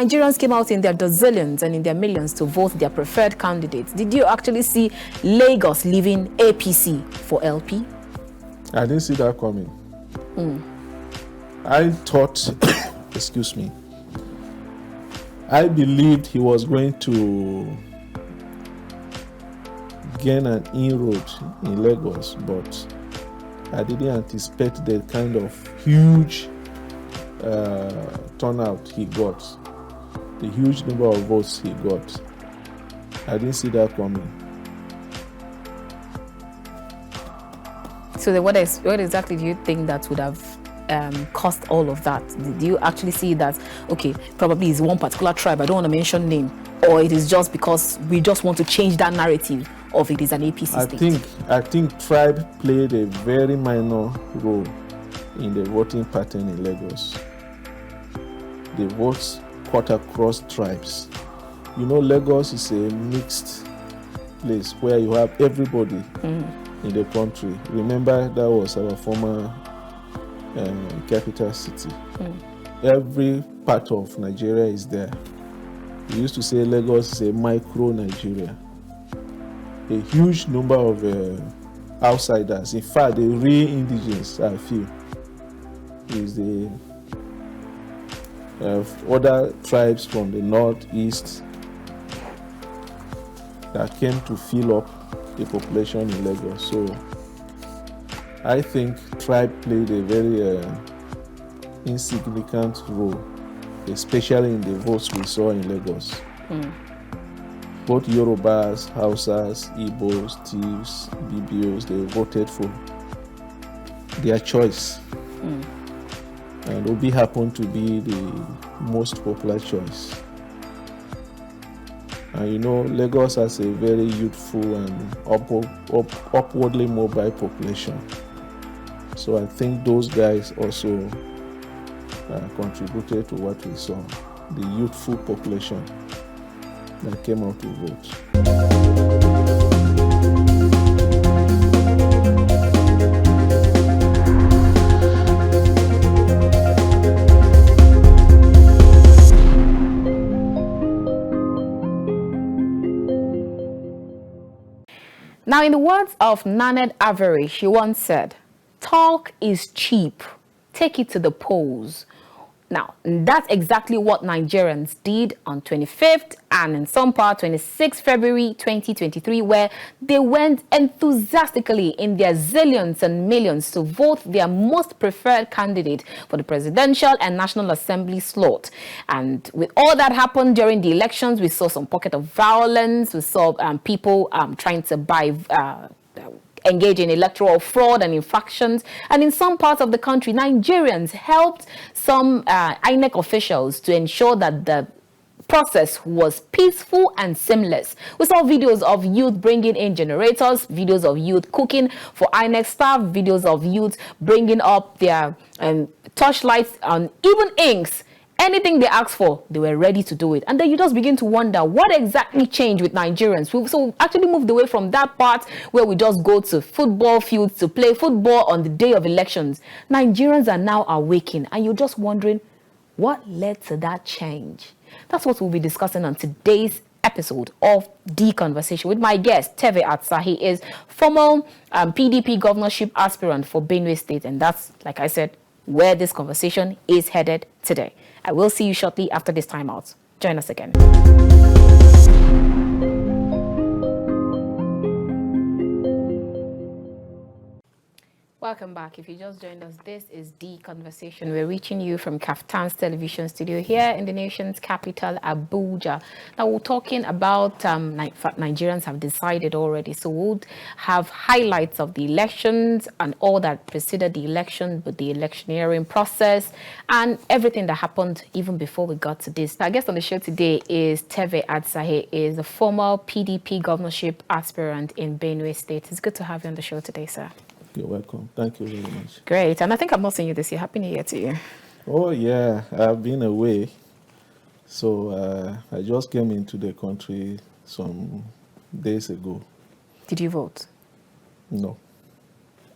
Nigerians came out in their dozillions and in their millions to vote their preferred candidates. Did you actually see Lagos leaving APC for LP? I didn't see that coming. I thought, excuse me, I believed he was going to gain an inroad in Lagos, but I didn't anticipate the kind of huge turnout he got, the huge number of votes he got. I didn't see that coming. So what exactly do you think that would have caused all of that? Do you actually see that, okay, probably it's one particular tribe, I don't want to mention name, or it is just because we just want to change that narrative of it is an APC state? I think tribe played a very minor role in the voting pattern in Lagos. The votes cut across tribes. You know, Lagos is a mixed place where you have everybody in the country. Remember, that was our former capital city. Every part of Nigeria is there. We used to say Lagos is a micro Nigeria. A huge number of outsiders, in fact, the real indigenous, I feel, is the other tribes from the northeast that came to fill up the population in Lagos. So I think tribe played a very insignificant role, especially in the votes we saw in Lagos. Both Yorubas, Hausas, Igbos, Tivs, BBOs, they voted for their choice. And Obi happened to be the most popular choice. And you know, Lagos has a very youthful and upwardly mobile population. So I think those guys also contributed to what we saw, the youthful population that came out to vote. Now, in the words of Nanette Avery, she once said, "Talk is cheap. Take it to the polls." Now, that's exactly what Nigerians did on 25th and in some part 26th February 2023, where they went enthusiastically in their zillions and millions to vote their most preferred candidate for the presidential and National Assembly slot. And with all that happened during the elections, we saw some pocket of violence. We saw people trying to engage in electoral fraud and infractions. And in some parts of the country, Nigerians helped some INEC officials to ensure that the process was peaceful and seamless. We saw videos of youth bringing in generators, videos of youth cooking for INEC staff, videos of youth bringing up their torchlights and even inks. Anything they asked for, they were ready to do it. And then you just begin to wonder what exactly changed with Nigerians. So we actually moved away from that part where we just go to football fields to play football on the day of elections. Nigerians are now awakening, and you're just wondering what led to that change. That's what we'll be discussing on today's episode of The Conversation with my guest, Terver Atsar. He is former PDP governorship aspirant for Benue State, and that's, like I said, where this conversation is headed today. I will see you shortly after this timeout. Join us again. Welcome back. If you just joined us, this is The Conversation. We're reaching you from KAFTAN's television studio here in the nation's capital, Abuja. Now, we're talking about, Nigerians have decided already. So we'll have highlights of the elections and all that preceded the election, but the electioneering process and everything that happened even before we got to this. Now, our guest on the show today is Terver Atsar. He is a former PDP governorship aspirant in Benue State. It's good to have you on the show today, sir. You're welcome. Thank you very much. Great. And I think I've not seen you this year. Happy New Year to you. Oh, yeah. I've been away. So I just came into the country some days ago. Did you vote? No.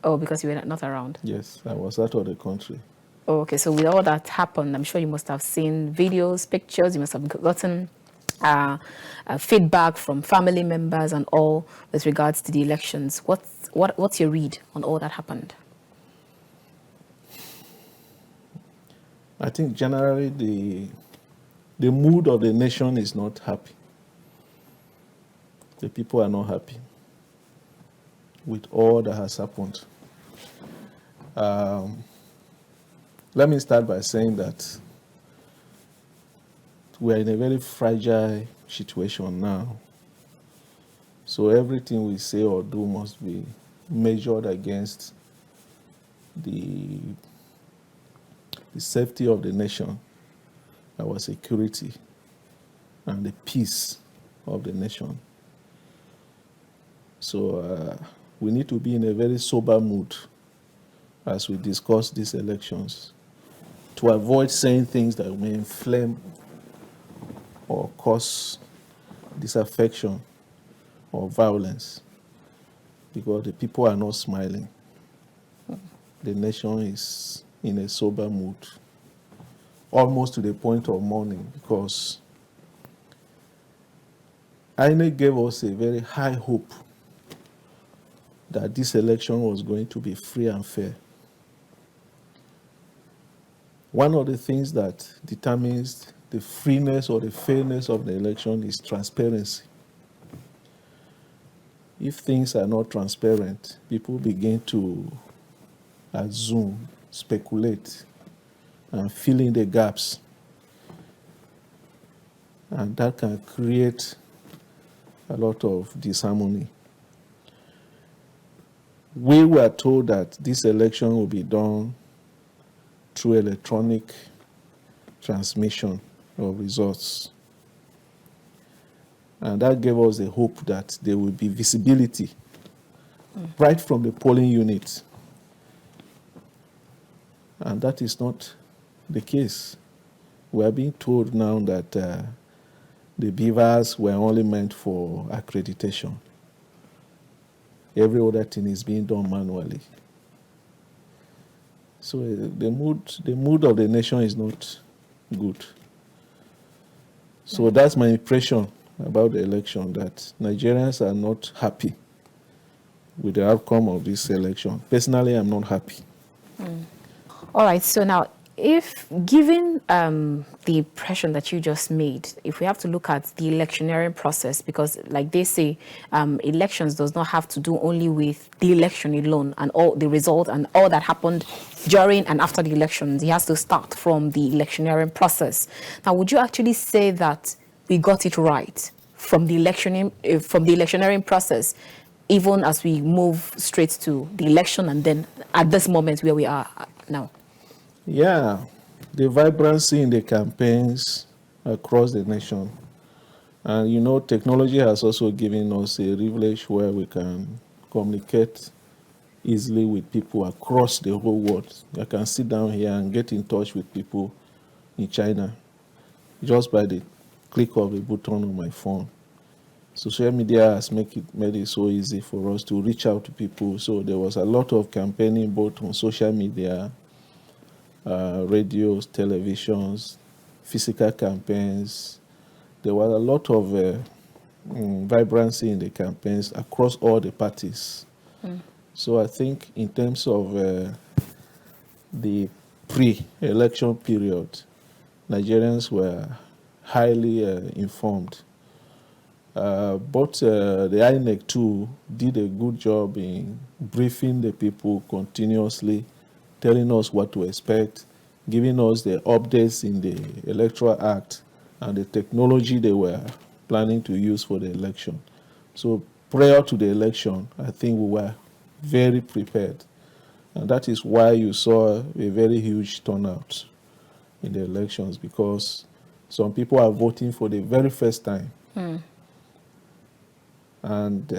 Oh, because you were not around? Yes, I was out of the country. Oh, okay, so with all that happened, I'm sure you must have seen videos, pictures, you must have gotten feedback from family members and all with regards to the elections. What's your read on all that happened? I think generally the mood of the nation is not happy. The people are not happy with all that has happened. Let me start by saying that we are in a very fragile situation now. So everything we say or do must be measured against the safety of the nation, our security, and the peace of the nation. So we need to be in a very sober mood as we discuss these elections to avoid saying things that may inflame or cause disaffection or violence, because the people are not smiling. The nation is in a sober mood, almost to the point of mourning, because INEC gave us a very high hope that this election was going to be free and fair. One of the things that determines the freeness or the fairness of the election is transparency. If things are not transparent, people begin to assume, speculate, and fill in the gaps. And that can create a lot of disharmony. We were told that this election will be done through electronic transmission of results. And that gave us the hope that there will be visibility right from the polling unit. And that is not the case. We are being told now that the beavers were only meant for accreditation. Every other thing is being done manually. So the mood of the nation is not good. So that's my impression about the election, that Nigerians are not happy with the outcome of this election. Personally, I'm not happy. All right, so now, if given the impression that you just made, if we have to look at the electioneering process, because like they say, elections does not have to do only with the election alone and all the result and all that happened during and after the elections. It has to start from the electioneering process. Now, would you actually say that we got it right from the electioneering process, even as we move straight to the election and then at this moment where we are now? Yeah, the vibrancy in the campaigns across the nation. And you know, technology has also given us a privilege where we can communicate easily with people across the whole world. I can sit down here and get in touch with people in China just by the click of a button on my phone. Social media has made it so easy for us to reach out to people. So there was a lot of campaigning both on social media, radios, televisions, physical campaigns. There was a lot of vibrancy in the campaigns across all the parties. So I think in terms of the pre-election period, Nigerians were highly informed. But the INEC too did a good job in briefing the people continuously, telling us what to expect, giving us the updates in the Electoral Act and the technology they were planning to use for the election. So prior to the election, I think we were very prepared. And that is why you saw a very huge turnout in the elections, because some people are voting for the very first time. And,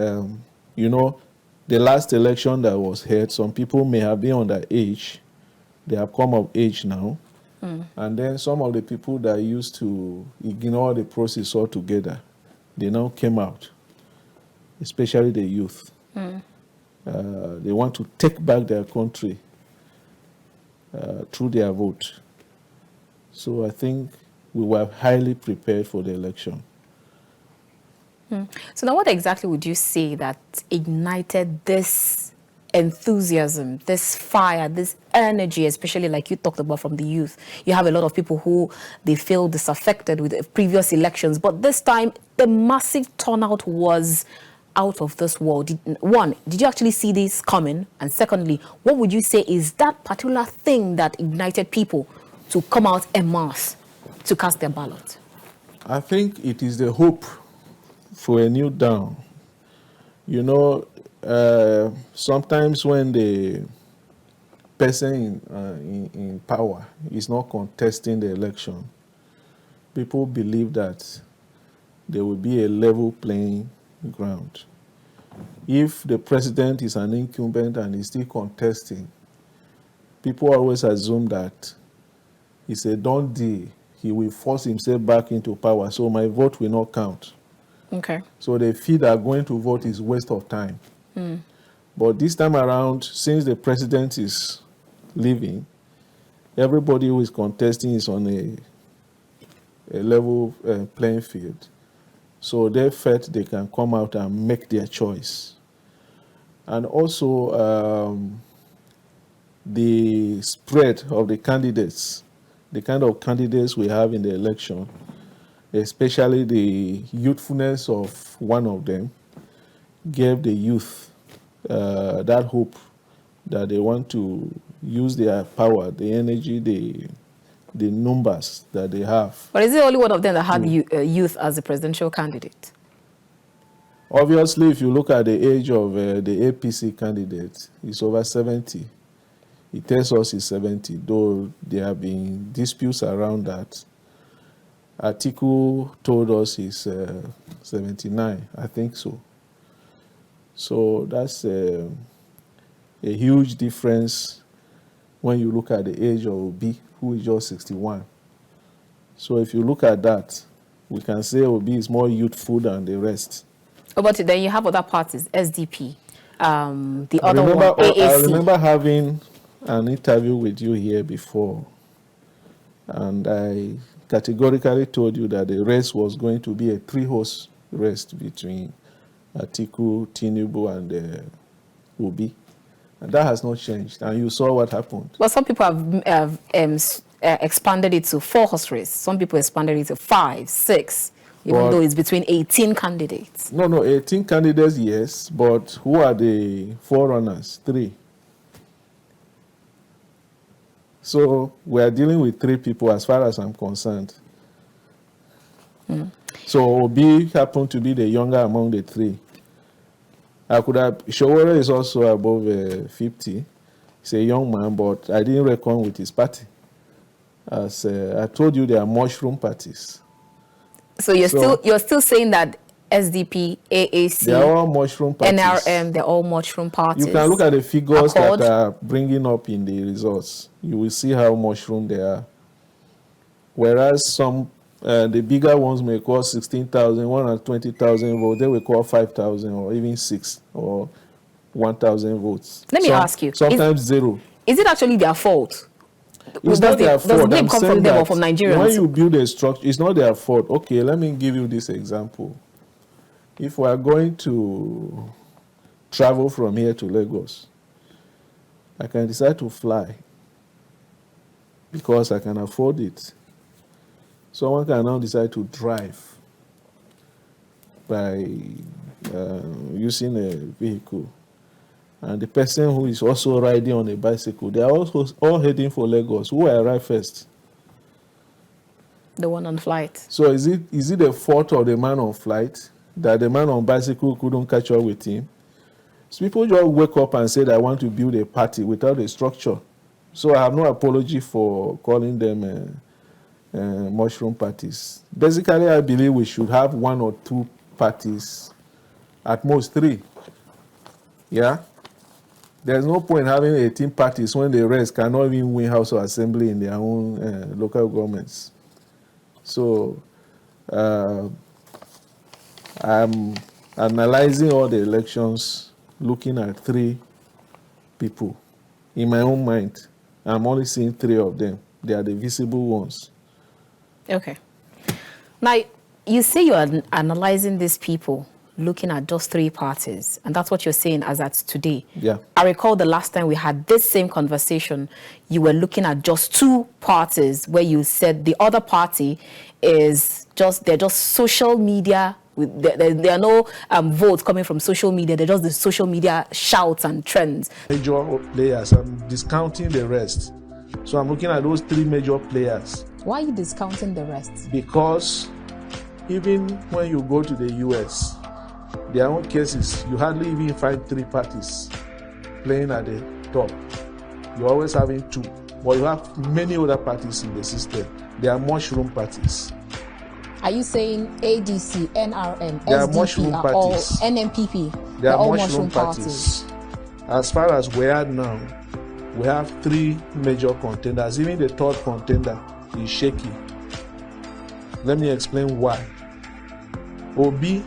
you know, the last election that was held, some people may have been underage. They have come of age now. And then some of the people that used to ignore the process altogether, they now came out, especially the youth. They want to take back their country. through their vote. So I think we were highly prepared for the election. So now what exactly would you say that ignited this enthusiasm, this fire, this energy, especially like you talked about from the youth? You have a lot of people who they feel disaffected with the previous elections, but this time the massive turnout was out of this world. Did you actually see this coming? And secondly, what would you say is that particular thing that ignited people to come out en masse to cast their ballot? I think it is the hope for a new dawn. You know, sometimes when the person in power is not contesting the election, people believe that there will be a level playing ground. If the president is an incumbent and is still contesting, people always assume that it's a done deal. He will force himself back into power, so my vote will not count. Okay. So they feel that going to vote is waste of time. But this time around, since the president is leaving, everybody who is contesting is on a level playing field. So they felt they can come out and make their choice. And also the spread of the candidates, the kind of candidates we have in the election, especially the youthfulness of one of them, gave the youth that hope that they want to use their power, the energy, the numbers that they have. But is it only one of them that had youth as a presidential candidate? Obviously, if you look at the age of the APC candidate, he's over 70. He tells us he's 70, though there have been disputes around that. Atiku told us he's 79, I think so. So that's a huge difference when you look at the age of Obi, who is just 61. So if you look at that, we can say Obi is more youthful than the rest. Oh, but then you have other parties, SDP, the other one, AAC. I remember having an interview with you here before, and I categorically told you that the race was going to be a three-horse race between Atiku, Tinubu, and Obi. And that has not changed. And you saw what happened. Well, some people have expanded it to 4-horse race. Some people expanded it to 5, 6, even though it's between 18 candidates. No, 18 candidates, yes. But who are the forerunners? 3. So we are dealing with 3 people as far as I'm concerned. So Obi happened to be the younger among the 3. I could have, Showore is also above 50. He's a young man, but I didn't reckon with his party. As I told you, there are mushroom parties. So you're still saying that SDP, AAC, they are all mushroom parties. NRM, they're all mushroom parties. You can look at the figures Accord that are bringing up in the results. You will see how mushroom they are. Whereas some, the bigger ones may call 16,000, 120,000 votes. They will call 5,000 or even 6 or 1,000 votes. Let me ask you. Sometimes 0. Is it actually their fault? It's not their fault. Does the blame come from them or from Nigerians? When you build a structure, it's not their fault. Okay, let me give you this example. If we are going to travel from here to Lagos, I can decide to fly because I can afford it. Someone can now decide to drive by using a vehicle. And the person who is also riding on a bicycle, they are also all heading for Lagos. Who will arrive first? The one on flight. So is it the fault of the man on flight that the man on bicycle couldn't catch up with him? So people just wake up and say that I want to build a party without a structure. So I have no apology for calling them mushroom parties. Basically, I believe we should have 1 or 2 parties, at most 3. Yeah? There's no point having 18 parties when the rest cannot even win House of Assembly in their own local governments. So I'm analyzing all the elections, looking at 3 people in my own mind. I'm only seeing 3 of them. They are the visible ones. Okay. Now, you say you're analyzing these people, looking at just 3 parties, and that's what you're saying as at today. Yeah. I recall the last time we had this same conversation, you were looking at just 2 parties where you said the other party is they're just social media. There are no votes coming from social media. They're just the social media shouts and trends. Major players, I'm discounting the rest. So I'm looking at those 3 major players. Why are you discounting the rest? Because even when you go to the US, their own cases, you hardly even find 3 parties playing at the top. You're always having 2. But you have many other parties in the system. They are mushroom parties. Are you saying ADC, NRM, They are SDP mushroom are all parties. NMPP? They are all mushroom parties. As far as we are now, we have 3 major contenders. Even the 3rd contender is shaky. Let me explain why. The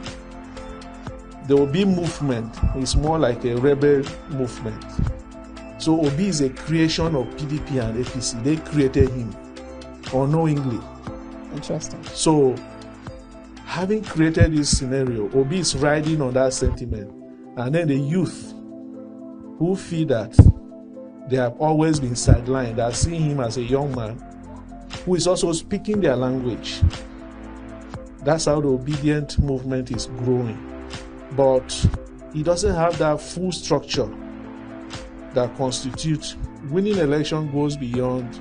Obi movement is more like a rebel movement. So Obi is a creation of PDP and APC. They created him unknowingly. Interesting. So, having created this scenario, Obi is riding on that sentiment. And then the youth who feel that they have always been sidelined, are seeing him as a young man who is also speaking their language. That's how the obedient movement is growing. But it doesn't have that full structure that constitutes winning election goes beyond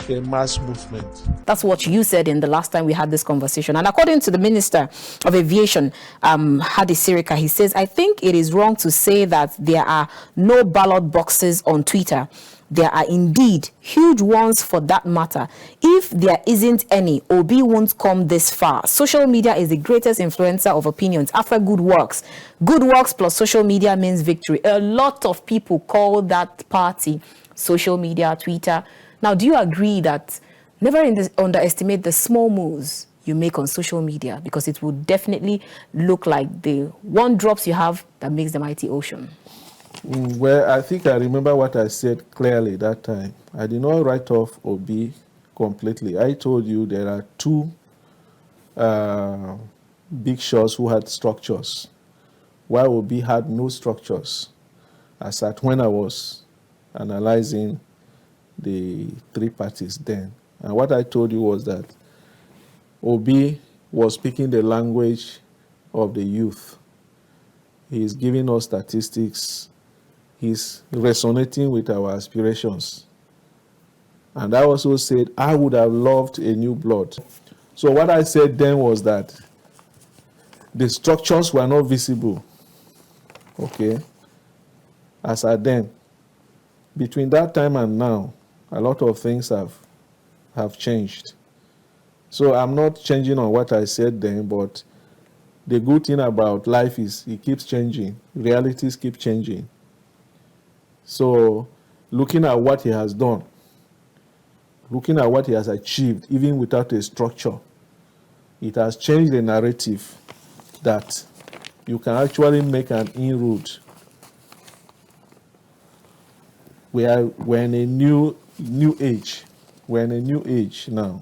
a mass movement. That's what you said in the last time we had this conversation. And according to the Minister of Aviation, Hadi Sirika, he says, I think it is wrong to say that there are no ballot boxes on Twitter. There are indeed huge ones for that matter. If there isn't any, Obi won't come this far. Social media is the greatest influencer of opinions after good works. Good works plus social media means victory. A lot of people call that party social media, Twitter. Now, do you agree that never underestimate the small moves you make on social media, because it will definitely look like the 1 drops you have that makes the mighty ocean? Well, I think I remember what I said clearly that time. I did not write off Obi completely. I told you there are 2 big shots who had structures, while Obi had no structures, as at when I was analyzing the 3 parties then. And what I told you was that Obi was speaking the language of the youth. He's giving us statistics. He's resonating with our aspirations. And I also said I would have loved a new blood. So what I said then was that the structures were not visible. Okay? As at then. Between that time and now, a lot of things have changed. So I'm not changing on what I said then, but the good thing about life is it keeps changing. Realities keep changing. So looking at what he has done, looking at what he has achieved, even without a structure, it has changed the narrative that you can actually make an inroad. We're in a new age. We're in a new age now.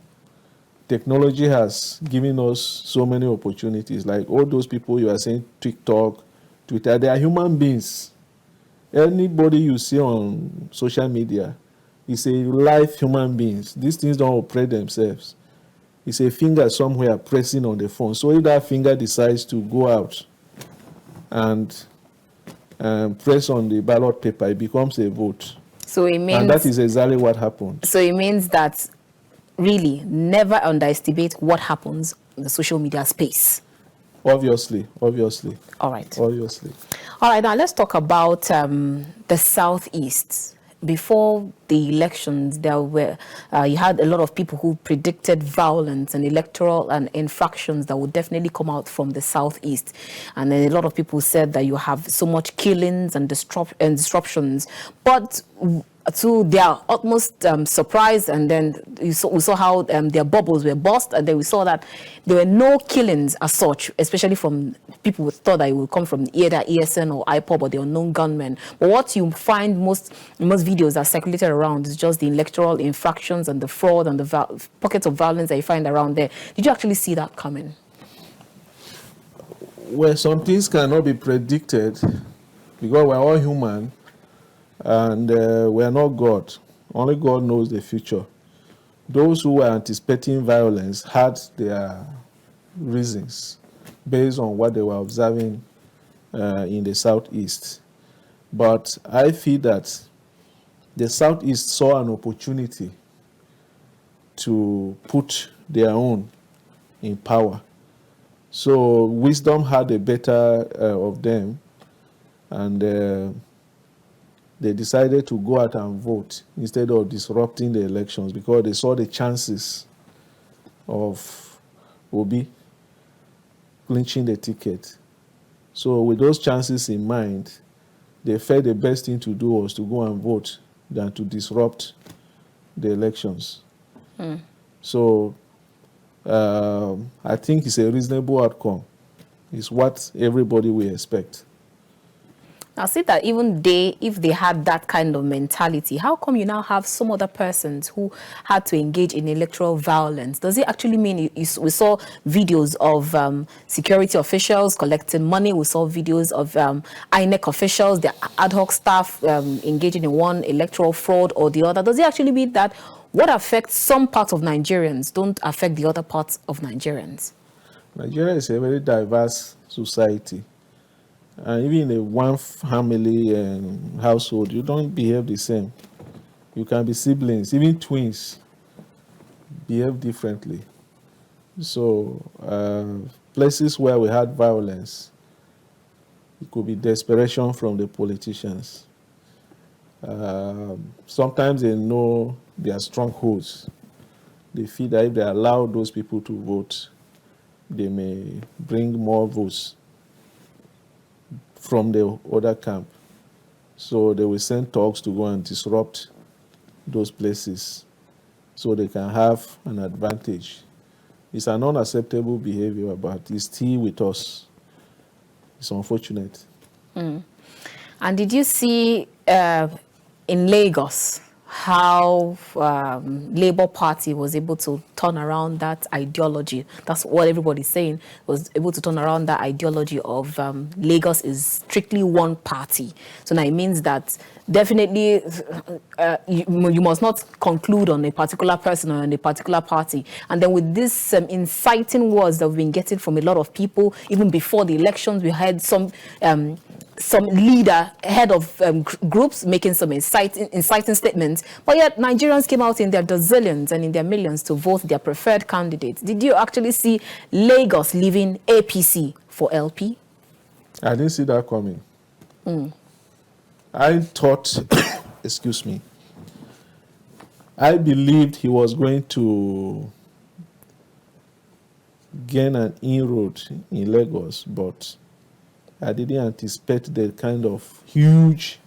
Technology has given us so many opportunities. Like all those people you are saying, TikTok, Twitter, they are human beings. Anybody you see on social media is a live human beings. These things don't operate themselves. It's a finger somewhere pressing on the phone. So if that finger decides to go out and press on the ballot paper, it becomes a vote. So it means, and that is exactly what happened. So it means that really never underestimate what happens in the social media space. Obviously. All right. Obviously. All right, now let's talk about the Southeast. Before the elections, there were you had a lot of people who predicted violence and electoral and infractions that would definitely come out from the Southeast. And then a lot of people said that you have so much killings and disruptions. But to their utmost surprise, and then we saw how their bubbles were burst, and then we saw that there were no killings as such, especially from people who thought that it would come from either ESN or IPOB or the unknown gunmen. But what you find in most videos that circulated around is just the electoral infractions and the fraud and the pockets of violence that you find around there. Did you actually see that coming? Well, some things cannot be predicted because we're all human. And we are not God. Only God knows the future. Those who were anticipating violence had their reasons based on what they were observing in the Southeast. But I feel that the Southeast saw an opportunity to put their own in power. So wisdom had the better of them, and they decided to go out and vote instead of disrupting the elections because they saw the chances of Obi clinching the ticket. So with those chances in mind, they felt the best thing to do was to go and vote than to disrupt the elections. So I think it's a reasonable outcome. It's what everybody will expect. Now, see that even if they had that kind of mentality, how come you now have some other persons who had to engage in electoral violence? Does it actually mean we saw videos of security officials collecting money? We saw videos of INEC officials, the ad hoc staff engaging in one electoral fraud or the other. Does it actually mean that what affects some parts of Nigerians don't affect the other parts of Nigerians? Nigeria is a very diverse society. And even in a one family household, you don't behave the same. You can be siblings, even twins behave differently. So places where we had violence, it could be desperation from the politicians. Sometimes they know their strongholds. They feel that if they allow those people to vote, they may bring more votes from the other camp. So they will send thugs to go and disrupt those places so they can have an advantage. It's an unacceptable behavior, but it's still with us. It's unfortunate. And did you see in Lagos how Labour Party was able to turn around that ideology? That's what everybody's saying, was able to turn around that ideology of Lagos is strictly one party. So now it means that definitely you must not conclude on a particular person or on a particular party. And then with this inciting words that we've been getting from a lot of people, even before the elections, we had some leader, head of groups making some inciting statements, but yet Nigerians came out in their dozillions and in their millions to vote their preferred candidates. Did you actually see Lagos leaving APC for LP? I didn't see that coming. I thought, excuse me, I believed he was going to gain an inroad in Lagos, but I didn't anticipate the kind of huge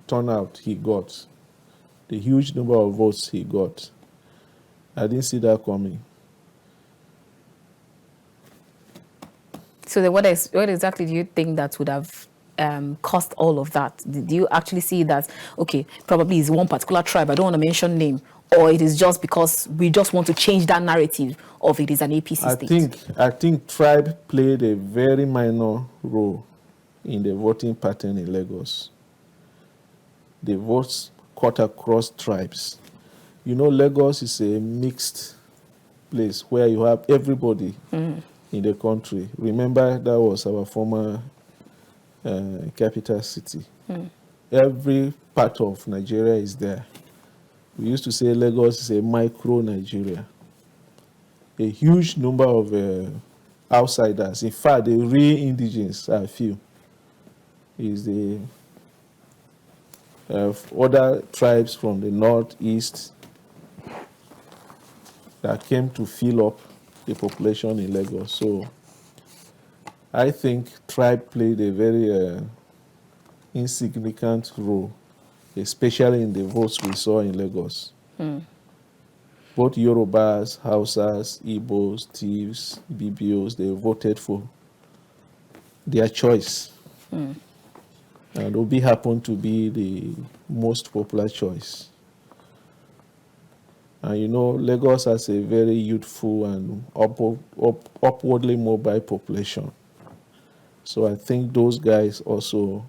turnout he got, the huge number of votes he got. I didn't see that coming. So then what exactly do you think that would have caused all of that? Did you actually see that, okay, probably it's one particular tribe, I don't want to mention name, or it is just because we just want to change that narrative of it is an APC state? I think tribe played a very minor role in the voting pattern in Lagos. The votes cut across tribes. You know, Lagos is a mixed place where you have everybody in the country. Remember, that was our former capital city. Every part of Nigeria is there. We used to say Lagos is a micro Nigeria. A huge number of outsiders. In fact, the real indigenes are few. Is the other tribes from the northeast that came to fill up the population in Lagos. So I think tribe played a very insignificant role especially in the votes we saw in Lagos. Both Yorubas, Hausas, Igbos, Thieves, BBOs, they voted for their choice. And Obi happened to be the most popular choice. And you know, Lagos has a very youthful and upwardly mobile population. So I think those guys also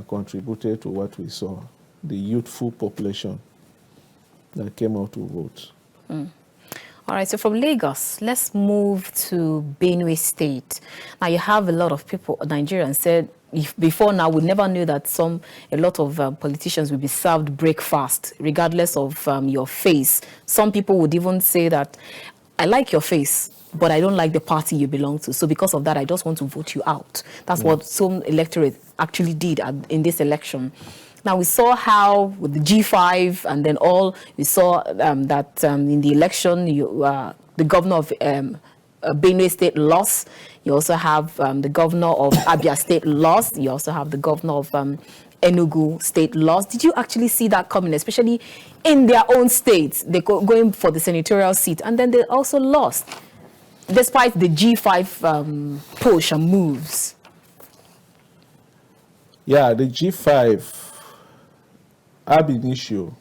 contributed to what we saw, the youthful population that came out to vote. All right, so from Lagos, let's move to Benue State. Now, you have a lot of people, Nigerians said, before now, we never knew that a lot of politicians will be served breakfast, regardless of your face. Some people would even say that, I like your face, but I don't like the party you belong to. So because of that, I just want to vote you out. That's what some electorate actually did in this election. Now, we saw how with the G5 and then we saw that in the election, the governor of Benue State lost. You also have the governor of Abia State lost. You also have the governor of Enugu State lost. Did you actually see that coming, especially in their own states? They going for the senatorial seat, and then they also lost, despite the G5 push and moves. Yeah, the G5 ab initio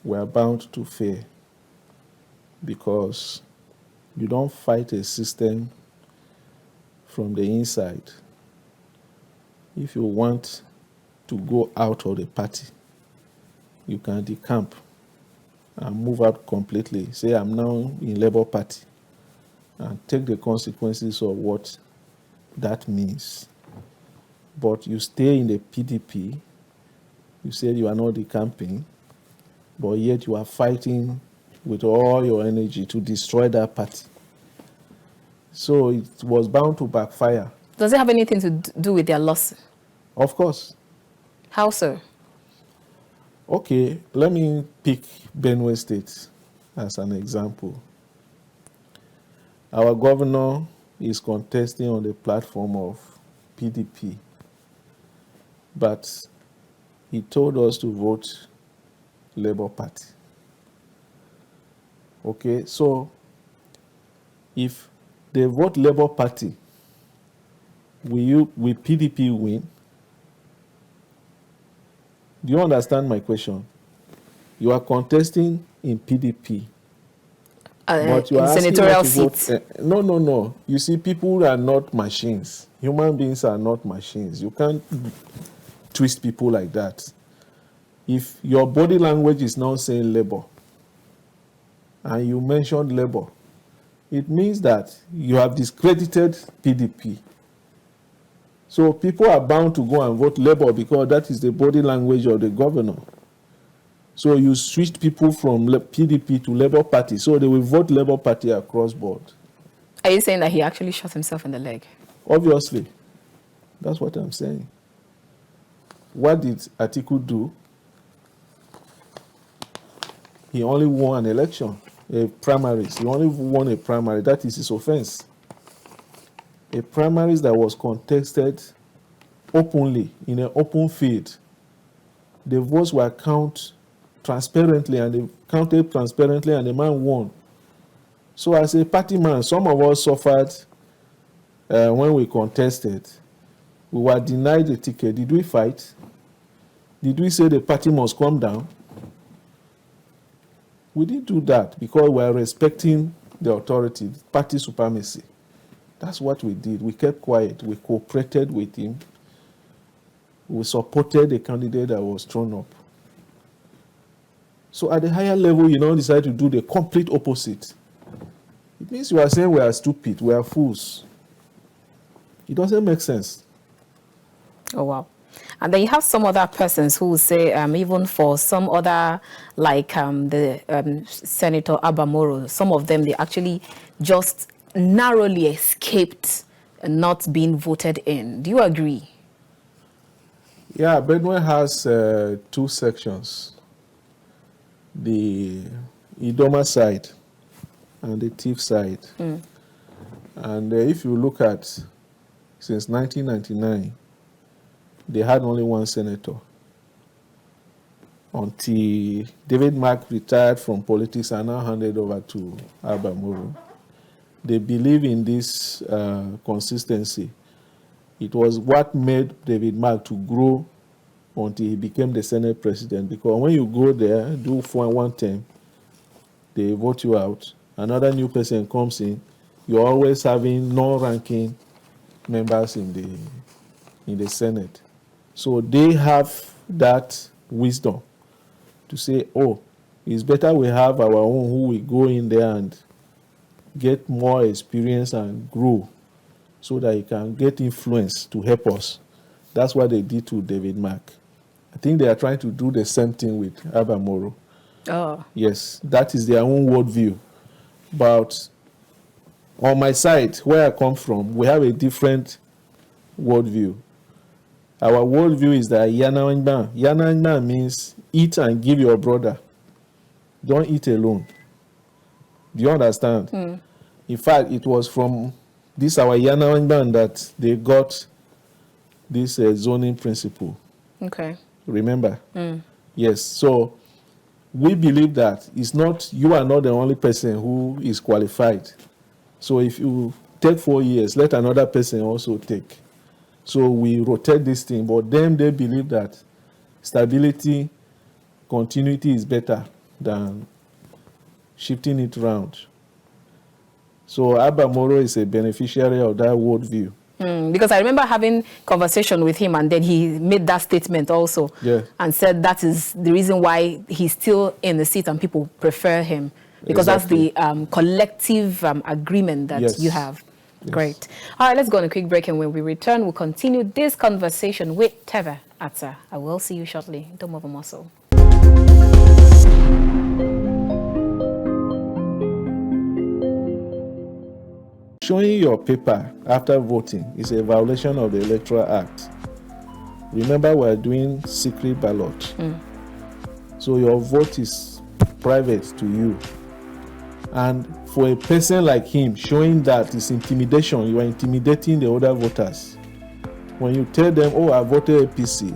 were bound to fail because you don't fight a system from the inside. If you want to go out of the party, you can decamp and move out completely. Say, I'm now in Labour Party, and take the consequences of what that means. But you stay in the PDP, you said you are not decamping, but yet you are fighting with all your energy to destroy that party. So it was bound to backfire. Does it have anything to do with their loss? Of course. How so? Okay, let me pick Benue State as an example. Our governor is contesting on the platform of PDP, but he told us to vote Labour Party. Okay, so if they vote Labour Party, will PDP win? Do you understand my question? You are contesting in PDP, but you are asking senatorial us to vote. seats. No. You see, people are not machines. Human beings are not machines. You can't twist people like that. If your body language is now saying Labour, and you mentioned Labour, it means that you have discredited PDP. So people are bound to go and vote Labour because that is the body language of the governor. So you switched people from PDP to Labour Party, so they will vote Labour Party across board. Are you saying that he actually shot himself in the leg? Obviously. That's what I'm saying. What did Atiku do? He only won an election, a primaries. He only won a primary. That is his offense. A primaries that was contested openly, in an open field. The votes were counted transparently, and they counted transparently, and the man won. So as a party man, some of us suffered when we contested. We were denied the ticket. Did we fight? Did we say the party must come down? We didn't do that because we are respecting the authority, party supremacy. That's what we did. We kept quiet. We cooperated with him. We supported the candidate that was thrown up. So at the higher level, you now decide to do the complete opposite. It means you are saying we are stupid, we are fools. It doesn't make sense. Oh, wow. And then you have some other persons who will say, even for some other, like the Senator Abamoro, some of them, they actually just narrowly escaped not being voted in. Do you agree? Yeah, Benue has two sections. The Idoma side and the Thief side. And if you look at, since 1999, they had only one senator. until David Mark retired from politics and now handed over to Abba Moro. They believe in this consistency. It was what made David Mark to grow until he became the Senate president. Because when you go there, do for one term, they vote you out. Another new person comes in. You're always having non-ranking members in the Senate. So they have that wisdom to say, oh, it's better we have our own who we go in there and get more experience and grow so that he can get influence to help us. That's what they did to David Mark. I think they are trying to do the same thing with Abba Moro. Oh. Yes, that is their own worldview. But on my side, where I come from, we have a different worldview. Our worldview is that Yanangba. Yanangba means eat and give your brother. Don't eat alone. Do you understand? In fact, it was from this our Yanangba that they got this zoning principle. Okay. Remember? Yes. So we believe that it's not, you are not the only person who is qualified. So if you take 4 years, let another person also take. So we rotate this thing, but then they believe that stability, continuity is better than shifting it around. So Abba Moro is a beneficiary of that worldview. Because I remember having conversation with him, and then he made that statement also, and said that is the reason why he's still in the seat and people prefer him, because exactly. That's the collective agreement that you have. Yes. Great. All right, let's go on a quick break, and when we return, we'll continue this conversation with Terver Atsar. I will see you shortly. Don't move a muscle. Showing your paper after voting is a violation of the Electoral Act. Remember, we're doing secret ballot. So your vote is private to you. And for a person like him, showing that is intimidation. You are intimidating the other voters. When you tell them, oh, I voted APC,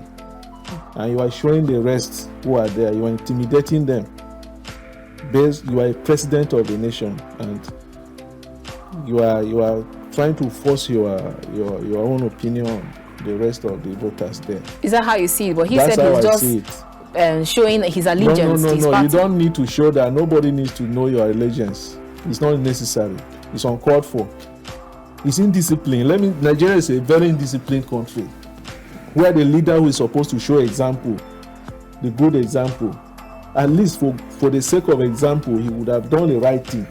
and you are showing the rest who are there, you are intimidating them. You are a president of the nation, and you are trying to force your own opinion on the rest of the voters there. Is that how you see it? But he said he's just showing his allegiance. No. You don't need to show that. Nobody needs to know your allegiance. It's not necessary. It's uncalled for. It's indiscipline. Nigeria is a very indisciplined country, where the leader who is supposed to show example, the good example, at least for the sake of example, he would have done the right thing.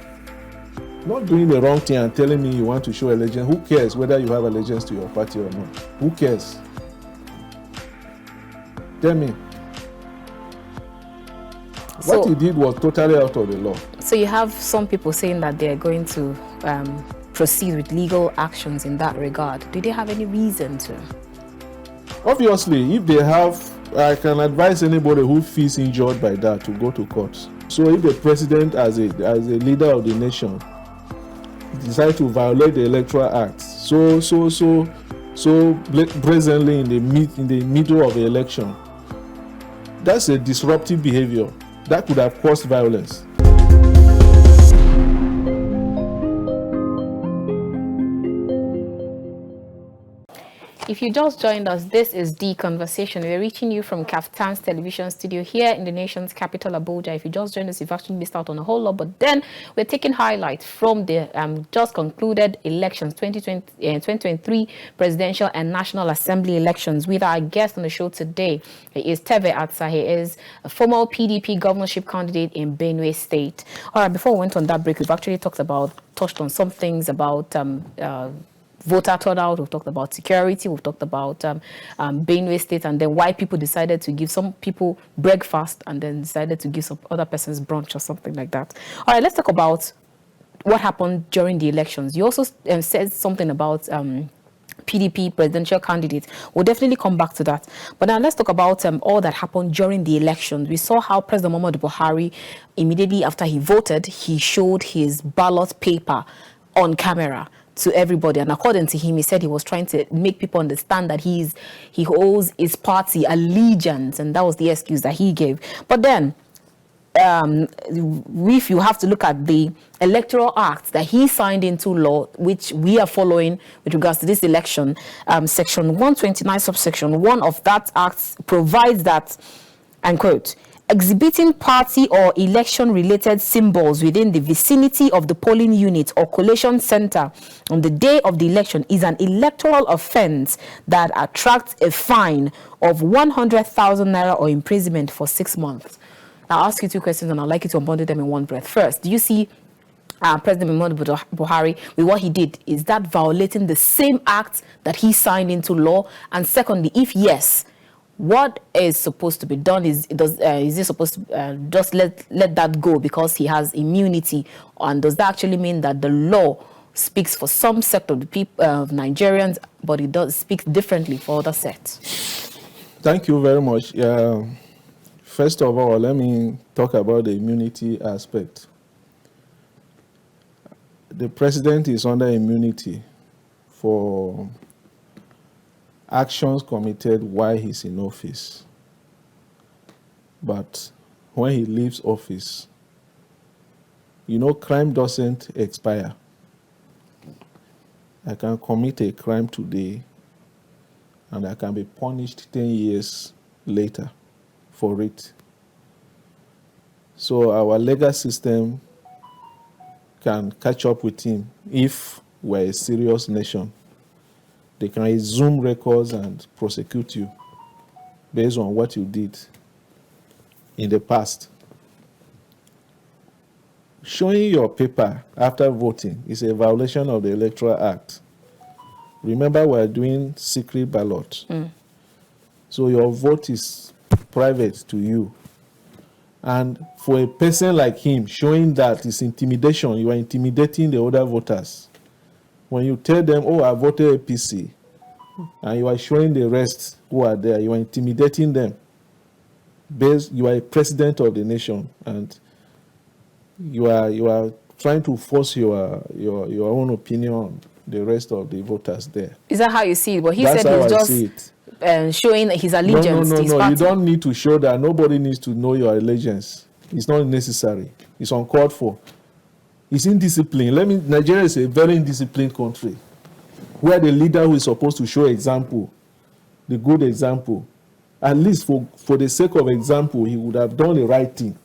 Not doing the wrong thing and telling me you want to show allegiance. Who cares whether you have allegiance to your party or not? Who cares? Tell me. What he did was totally out of the law. So you have some people saying that they're going to proceed with legal actions in that regard. Do they have any reason to? Obviously, if they have, I can advise anybody who feels injured by that to go to court. So if the president, as a leader of the nation, decide to violate the Electoral Act so brazenly in the middle of the election, that's a disruptive behavior that could have caused violence. If you just joined us, this is The Conversation. We're reaching you from KAFTAN's television studio here in the nation's capital, Abuja. If you just joined us, you've actually missed out on a whole lot. But then we're taking highlights from the just concluded elections, 2023 presidential and National Assembly elections, with our guest on the show today. He is Terver Atsar. He is a former PDP governorship candidate in Benue State. All right, before we went on that break, we've actually touched on some things about voter turnout. We've talked about security. We've talked about Benue State, and then why people decided to give some people breakfast and then decided to give some other persons brunch or something like that. All right, let's talk about what happened during the elections. You also said something about PDP presidential candidate. We'll definitely come back to that. But now let's talk about all that happened during the elections. We saw how President Muhammadu Buhari, immediately after he voted, he showed his ballot paper on camera. to everybody. And according to him, he said he was trying to make people understand that he owes his party allegiance, and that was the excuse that he gave. But then, if you have to look at the Electoral Act that he signed into law, which we are following with regards to this election, Section 129, subsection 1 of that act provides that, and quote, exhibiting party or election-related symbols within the vicinity of the polling unit or collation center on the day of the election is an electoral offense that attracts a fine of 100,000 naira or imprisonment for 6 months. Now, I'll ask you two questions, and I'd like you to unbundle them in one breath. First, do you see President Muhammadu Buhari with what he did? Is that violating the same act that he signed into law? And secondly, if yes, what is supposed to be done? Is he supposed to just let that go because he has immunity? And does that actually mean that the law speaks for some sect of the people of Nigerians, but it does speak differently for other sects? Thank you very much. First of all, let me talk about the immunity aspect. The president is under immunity for actions committed while he's in office. But when he leaves office, you know, crime doesn't expire. I can commit a crime today and I can be punished 10 years later for it. So our legal system can catch up with him if we're a serious nation. They can resume records and prosecute you based on what you did in the past. Showing your paper after voting is a violation of the Electoral Act. Remember, we're doing secret ballot. So your vote is private to you. And for a person like him, showing that is intimidation. You are intimidating the other voters. When you tell them, oh, I voted APC, and you are showing the rest who are there, you are intimidating them. You are a president of the nation, and you are trying to force your own opinion on the rest of the voters there. Is that how you see it? But he That's said how he's I just see it. Showing his allegiance to his No. party. You don't need to show that. Nobody needs to know your allegiance. It's not necessary. It's uncalled for. It's indiscipline. Nigeria is a very indisciplined country where the leader who is supposed to show example, the good example, at least for the sake of example, he would have done the right thing.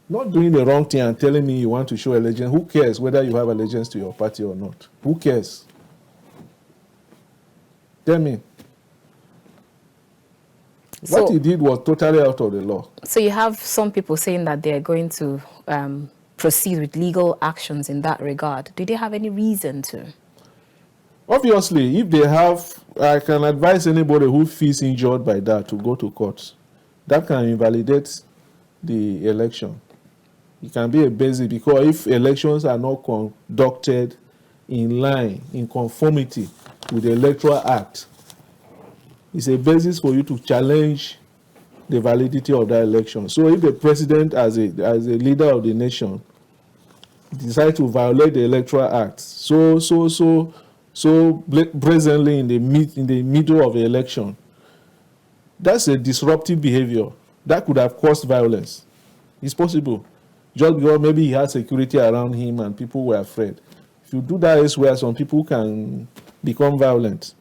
Not doing the wrong thing and telling me you want to show allegiance. Who cares whether you have allegiance to your party or not? Who cares? Tell me. What he did was totally out of the law. So you have some people saying that they are going to proceed with legal actions in that regard. Do they have any reason to? Obviously, if they have, I can advise anybody who feels injured by that to go to court. That can invalidate the election. It can be a basis, because if elections are not conducted in line, in conformity with the Electoral Act, it's a basis for you to challenge the validity of that election. So if the president, as a leader of the nation, decides to violate the Electoral Act so brazenly in the middle of the election, that's a disruptive behavior that could have caused violence. It's possible, just because maybe he had security around him and people were afraid. If you do that elsewhere, some people can become violent.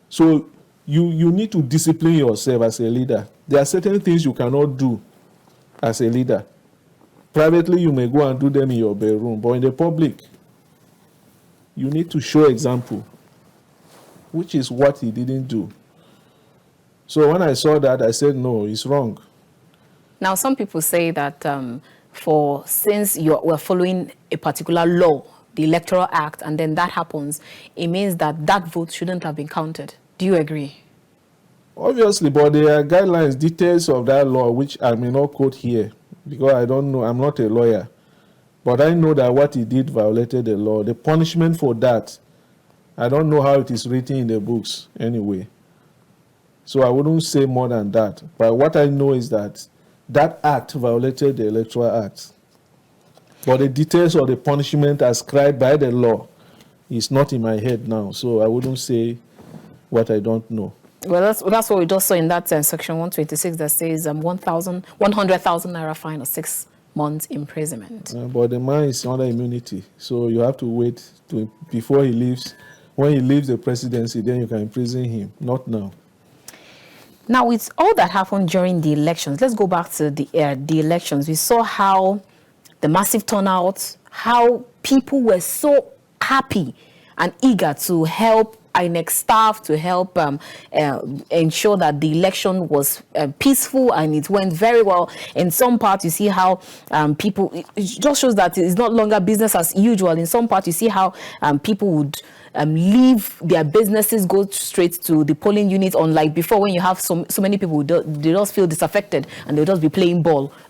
So you need to discipline yourself as a leader. There are certain things you cannot do as a leader. Privately, you may go and do them in your bedroom, but in the public, you need to show example, which is what he didn't do. So when I saw that, I said, no, it's wrong. Now, some people say that since we're following a particular law, the Electoral Act, and then that happens, it means that that vote shouldn't have been counted. Do you agree? Obviously, but there are guidelines, details of that law, which I may not quote here, because I don't know, I'm not a lawyer. But I know that what he did violated the law. The punishment for that, I don't know how it is written in the books anyway. So I wouldn't say more than that. But what I know is that that act violated the Electoral Act. But the details of the punishment ascribed by the law, It's not in my head now, so I wouldn't say what I don't know. Well, that's what we just saw in that section 126 that says 100,000 naira fine or 6 months imprisonment. But the man is under immunity, so you have to wait before he leaves. When he leaves the presidency, then you can imprison him. Not now. Now, with all that happened during the elections, let's go back to the elections. We saw how the massive turnout, how people were so happy and eager to help INEC staff, to help ensure that the election was peaceful and it went very well. In some parts, you see how people, it just shows that it's not longer business as usual. In some parts, you see how people would leave their businesses, go straight to the polling unit, unlike before when you have so many people, they just feel disaffected and they'll just be playing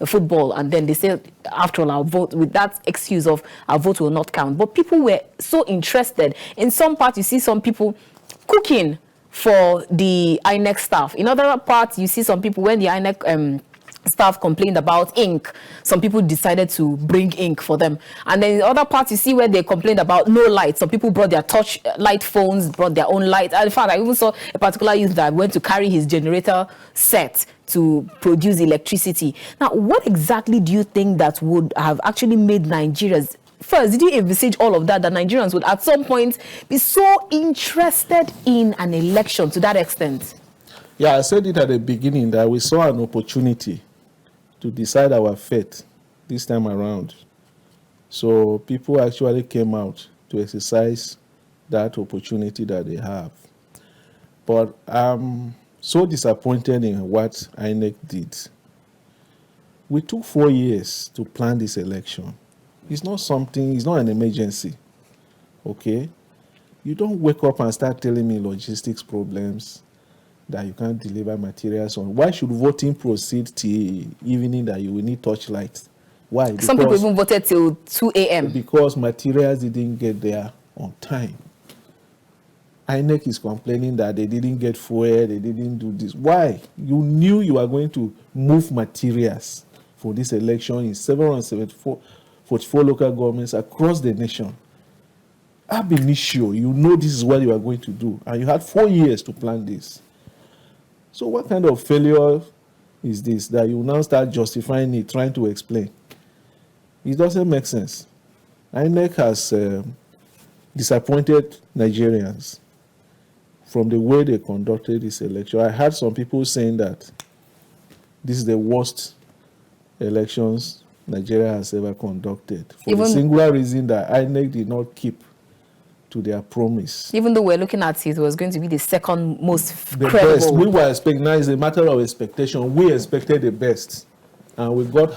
football, and then they say, after all, I'll vote, with that excuse of our vote will not count. But people were so interested. In some parts, you see some people cooking for the INEC staff. In other parts, you see some people, when the INEC staff complained about ink, some people decided to bring ink for them. And then in other parts, you see where they complained about no light. Some people brought their touch light phones, brought their own light. And in fact, I even saw a particular youth that went to carry his generator set to produce electricity. Now, what exactly do you think that would have actually made Nigerians, first, did you envisage all of that Nigerians would at some point be so interested in an election to that extent? Yeah, I said it at the beginning that we saw an opportunity to decide our fate this time around. So people actually came out to exercise that opportunity that they have. But I'm so disappointed in what INEC did. We took 4 years to plan this election. It's not an emergency, okay? You don't wake up and start telling me logistics problems that you can't deliver materials on. Why should voting proceed till evening that you will need torchlights? Why? Some people even voted till 2 a.m. Because materials didn't get there on time. INEC is complaining that they didn't get fuel, they didn't do this. Why? You knew you were going to move materials for this election in 744 local governments across the nation. Ab initio, you know this is what you are going to do, and you had 4 years to plan this. So what kind of failure is this that you now start justifying it, trying to explain? It doesn't make sense. INEC has disappointed Nigerians from the way they conducted this election. I heard some people saying that this is the worst elections Nigeria has ever conducted, for the singular reason that INEC did not keep to their promise. Even though we're looking at it was going to be the second most the credible. Best. We were expecting, now it's a matter of expectation. We expected the best, and we got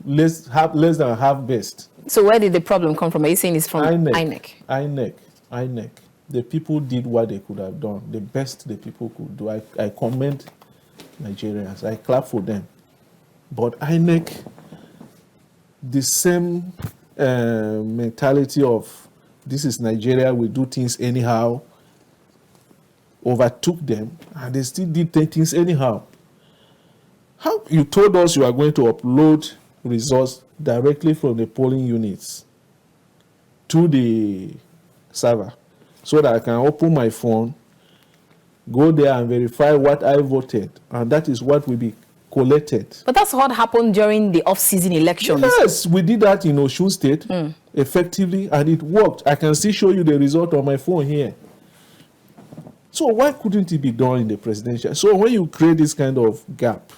less than half best. So where did the problem come from? Are you saying it's from INEC? INEC. The people did what they could have done, the best the people could do. I commend Nigerians. I clap for them. But INEC, the same mentality of this is Nigeria, we do things anyhow, overtook them, and they still did things anyhow. How you told us you are going to upload results directly from the polling units to the server so that I can open my phone, go there and verify what I voted, and that is what will be collected. But that's what happened during the off-season elections. Yes, we did that in Osun State effectively, and it worked. I can still show you the result on my phone here. So why couldn't it be done in the presidential? So when you create this kind of gap,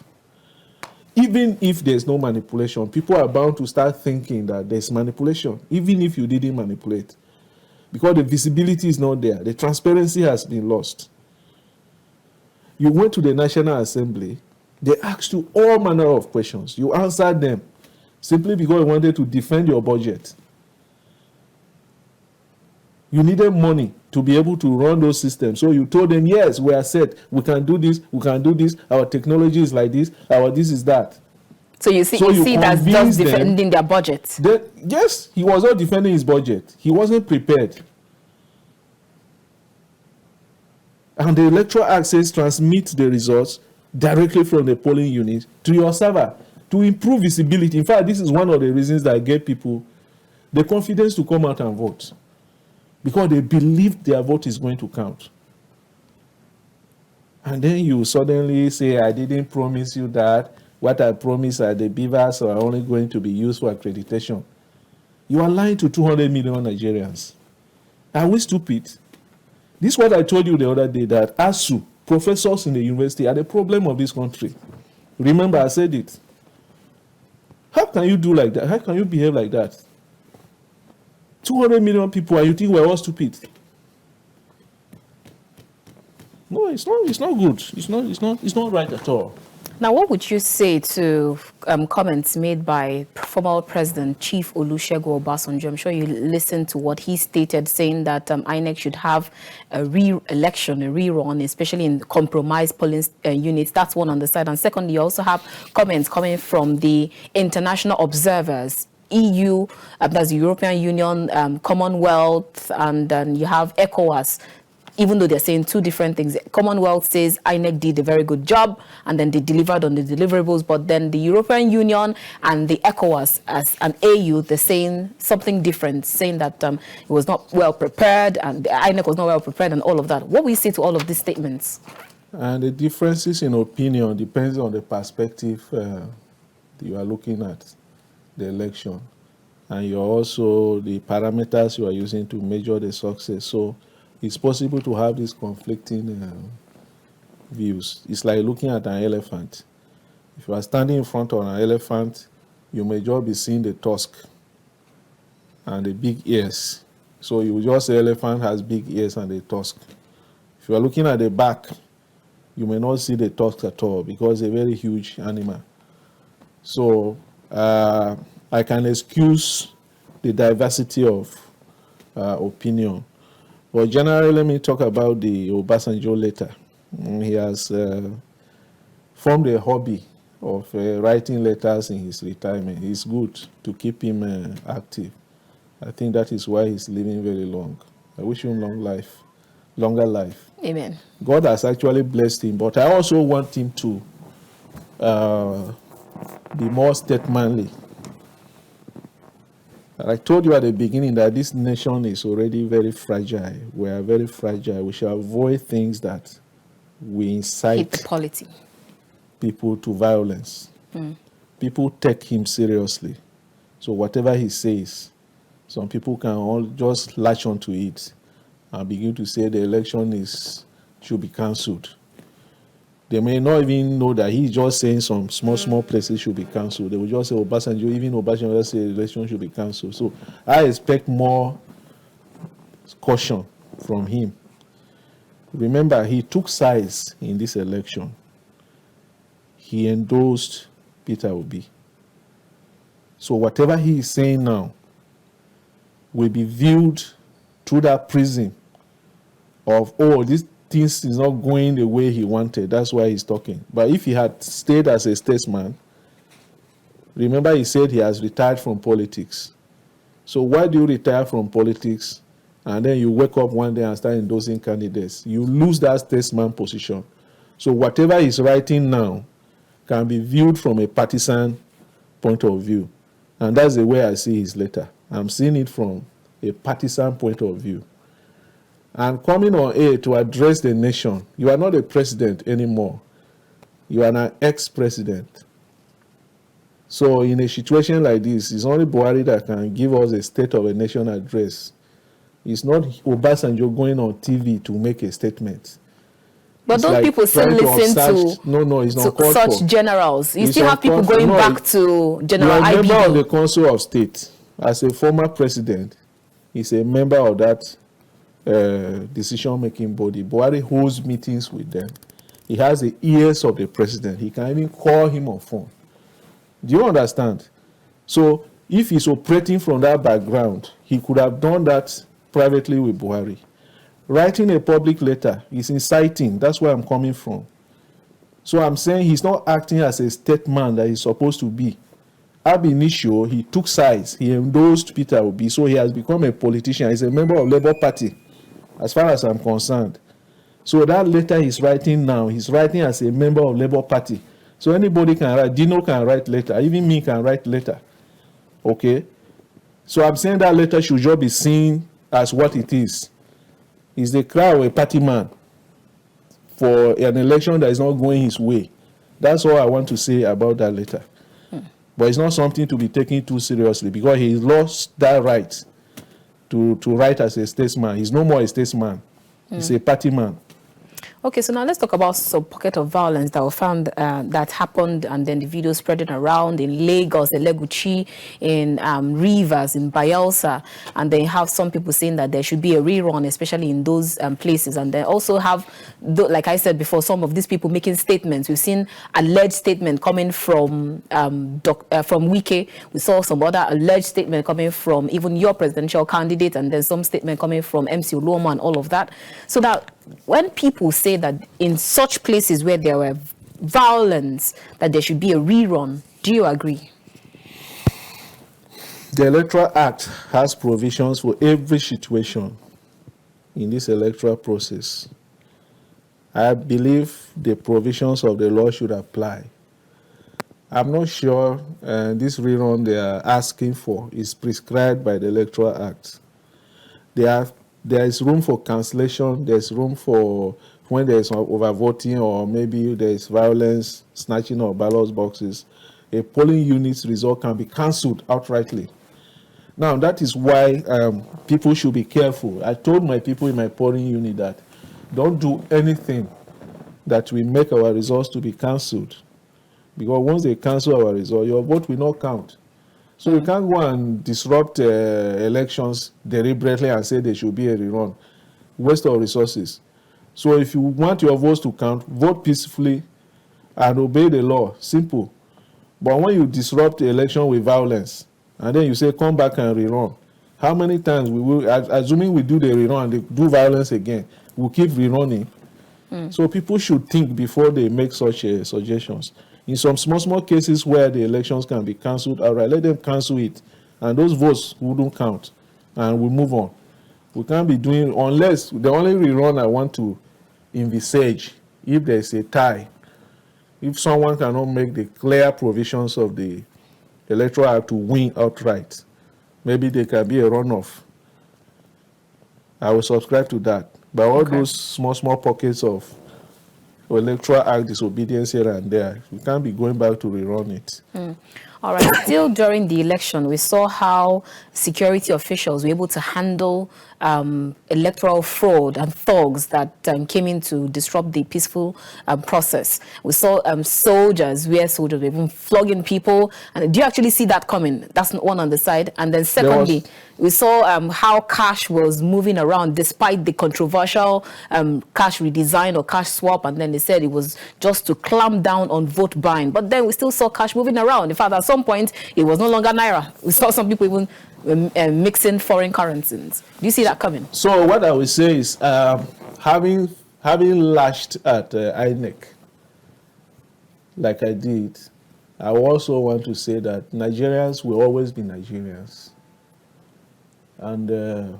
even if there's no manipulation, people are bound to start thinking that there's manipulation, even if you didn't manipulate, because the visibility is not there. The transparency has been lost. You went to the National Assembly, they asked you all manner of questions. You answered them simply because you wanted to defend your budget. You needed money to be able to run those systems. So you told them, yes, we are set. We can do this. We can do this. Our technology is like this. Our this is that. So you see it as just defending their budget. Yes, he was not defending his budget. He wasn't prepared. And the Electoral Act says transmit the results directly from the polling unit to your server to improve visibility. In fact, this is one of the reasons that gave people the confidence to come out and vote. because they believe their vote is going to count. And then you suddenly say, I didn't promise you that. What I promised are the beavers are only going to be used for accreditation. You are lying to 200 million Nigerians. Are we stupid? This is what I told you the other day, that ASU, professors in the university, are the problem of this country. Remember, I said it. How can you do like that? How can you behave like that? 200 million people, and you think we're all stupid? No, it's not good. It's not right at all. Now, what would you say to comments made by former President Chief Olusegun Obasanjo? I'm sure you listened to what he stated, saying that INEC should have a re-election, a rerun, especially in compromised polling units. That's one on the side. And secondly, you also have comments coming from the international observers, EU, that's the European Union, Commonwealth, and then you have ECOWAS. Even though they're saying two different things. Commonwealth says INEC did a very good job and then they delivered on the deliverables, but then the European Union and the ECOWAS as an AU, they're saying something different, saying that it was not well prepared and the INEC was not well prepared and all of that. What will you say to all of these statements? And the differences in opinion depends on the perspective you are looking at the election, and you're also the parameters you are using to measure the success. So it's possible to have these conflicting views. It's like looking at an elephant. If you are standing in front of an elephant, you may just be seeing the tusk and the big ears. So you just say elephant has big ears and the tusk. If you are looking at the back, you may not see the tusk at all because it's a very huge animal. So I can excuse the diversity of opinion. But generally, let me talk about the Obasanjo letter. He has formed a hobby of writing letters in his retirement. It's good to keep him active. I think that is why he's living very long. I wish him longer life. Amen. God has actually blessed him, but I also want him to be more statesmanly. I told you at the beginning that this nation is already very fragile. We are very fragile. We should avoid things that we incite people to violence. People take him seriously. So whatever he says, some people can all just latch onto it and begin to say the election should be cancelled. They may not even know that he's just saying some small places should be cancelled. They will just say even Obasanjo will say the election should be cancelled. So I expect more caution from him. Remember, he took sides in this election. He endorsed Peter Obi. So whatever he is saying now will be viewed through that prism of, this things is not going the way he wanted. That's why he's talking. But if he had stayed as a statesman, remember he said he has retired from politics. So why do you retire from politics and then you wake up one day and start endorsing candidates? You lose that statesman position. So whatever he's writing now can be viewed from a partisan point of view. And that's the way I see his letter. I'm seeing it from a partisan point of view. And coming on air to address the nation, you are not a president anymore. You are an ex-president. So in a situation like this, it's only Buhari that can give us a State of a Nation address. It's not Obasanjo going on TV to make a statement. But don't people still listen to it's not called such for. generals? You It's still have people going back to General IBB. You are a member of the IBB. Council of State. As a former president, he's a member of that decision-making body. Buhari holds meetings with them. He has the ears of the president. He can even call him on phone. Do you understand? So if he's operating from that background, he could have done that privately with Buhari. Writing a public letter is inciting. That's where I'm coming from. So I'm saying he's not acting as a statesman that he's supposed to be. Ab initio, he took sides. He endorsed Peter Obi. So he has become a politician. He's a member of Labour Party, as far as I'm concerned. So that letter he's writing now, he's writing as a member of Labour Party. So anybody can write. Dino can write letter. Even me can write letter. Okay? So I'm saying that letter should just be seen as what it is. It's the cry of a party man for an election that is not going his way. That's all I want to say about that letter. But it's not something to be taken too seriously, because he lost that right to write as a statesman. He's no more a statesman. He's a party man. Okay, so now let's talk about some pocket of violence that were found that happened, and then the video spreading around in Lagos, Elegushi, in Rivers, in Bayelsa, and then you have some people saying that there should be a rerun, especially in those places, and then also have, like I said before, some of these people making statements. We've seen alleged statement coming from Wike. We saw some other alleged statement coming from even your presidential candidate, and then some statement coming from MC Oluomo and all of that. So that when people say that in such places where there were violence, that there should be a rerun, do you agree? The Electoral Act has provisions for every situation in this electoral process. I believe the provisions of the law should apply. I'm not sure this rerun they are asking for is prescribed by the Electoral Act. There is room for cancellation. There's room for when there's overvoting, or maybe there's violence, snatching of ballot boxes. A polling unit's result can be cancelled outrightly. Now, that is why people should be careful. I told my people in my polling unit that don't do anything that will make our results to be cancelled. Because once they cancel our result, your vote will not count. So you can't go and disrupt elections deliberately and say there should be a rerun. Waste of resources. So if you want your votes to count, vote peacefully and obey the law. Simple. But when you disrupt the election with violence, and then you say, come back and rerun, how many times we will, assuming we do the rerun and they do violence again, we'll keep rerunning. So people should think before they make such suggestions. In some small cases where the elections can be cancelled outright, let them cancel it, and those votes wouldn't count, and we'll move on. We can't be doing, unless the only rerun I want to envisage, if there's a tie, if someone cannot make the clear provisions of the Electoral Act to win outright, maybe there can be a runoff. I will subscribe to that. But all those small pockets of Electoral Act disobedience here and there, we can't be going back to rerun it. All right. Still during the election, we saw how security officials were able to handle electoral fraud and thugs that came in to disrupt the peaceful process. We saw soldiers were even flogging people. And do you actually see that coming? That's one on the side. And then secondly, we saw how cash was moving around despite the controversial cash redesign or cash swap. And then they said it was just to clamp down on vote buying. But then we still saw cash moving around. In fact, at some point, it was no longer Naira. We saw some people even mixing foreign currencies. Do you see that coming? So what I would say is, having lashed at INEC, like I did, I also want to say that Nigerians will always be Nigerians. And